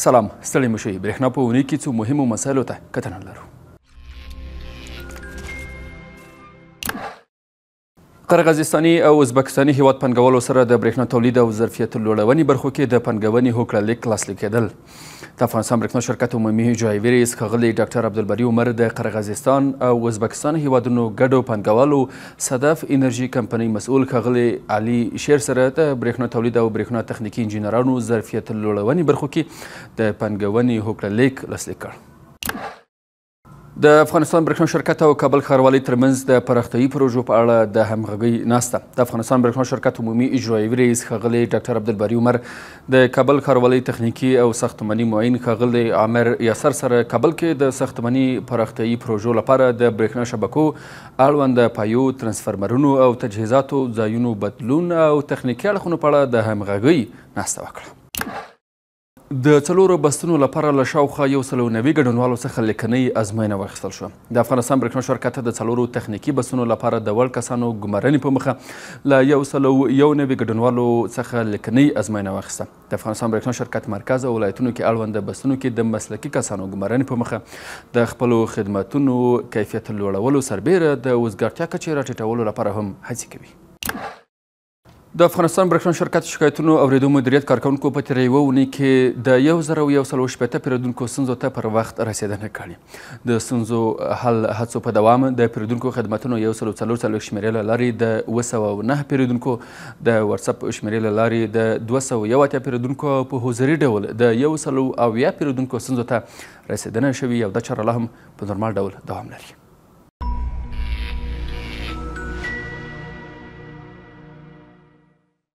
سلام، ستړي مه شئ. برېښنا په اونۍ کې څو مهمو مسایلو ته کتنه لرو. قرغیزستاني او ازبکستاني هیواد پانګوالو سره د برېښنا تولید او ظرفیت لوړونې برخو کې د پانګونې هوکړه لیک لاسلیک کېدل. د افغانستان برېښنا شرکت عمومي جایوي رئیس ښاغلی ډاکټر عبدالبري عمر د قرغیزستان او ازبکستان هیوادونو ګډو پانګوالو صدف انرژي کمپنۍ مسؤل ښاغلی علي شیر سره د برېښنا تولید او برېښنا تخنیکي انجینرانو ظرفیت لوړونې برخو کې د پانګونې هوکړه لیک لاسلیک کړ. د افغانستان برېښنا شرکت او کابل ښاروالۍ ترمنځ د پراختیایي پروژو په اړه د همغږۍ ناسته. د افغانستان برېښنا شرکت عمومي اجرایوي رئیس ښاغلی ډاکټر عبدالبري عمر د کابل ښاروالۍ تخنیکي او ساختماني معین ښاغلی عامر یاسر سره کابل کې د ساختماني پراختیایي پروژو لپاره د برېښنا شبکو اړوند پایو، ترانسفرمرونو او تجهیزاتو ځایونو بدلون او تخنیکي اړخونو په اړه د همغږۍ ناسته وکړه. د څلورو بستونو لپاره له شاوخوا 190 ګډونوالو څخه لیکنۍ ازموینه واخیستل شوه. د افغانستان برېښنا شرکت د څلورو تخنیکي بستونو لپاره د وړ کسانو ګمارنې په مخه له 191 ګډونوالو څخه لیکنۍ ازموینه واخیسته. د افغانستان برېښنا شرکت مرکز او ولایتونو کې اړوند بستونو کې د مسلکي کسانو ګمارنې په مخه د خپلو خدماتونو کیفیت لوړولو سربیره د وزګارتیا کچې راټیټولو لپاره هم هڅې کوي. د افغانستان برېښنا شرکت شکایتونو اوریدو مدیریت کارکوونکو په تېره یوه اونۍ کې د 1160 پیرودونکو ستونزو ته پر وخت رسېدنه کړې. د ستونزو حل هڅو په دوام د پیرودونکو خدمتونو 144 شمېرې له لارې د 209 پیرودونکو، د واتساپ شمېرې له لارې د 280 پیرودونکو په حضوري ډول د 170 پیرودونکو ستونزو ته رسېدنه شوې او دا چاره لا هم په نورمال ډول دوام لري.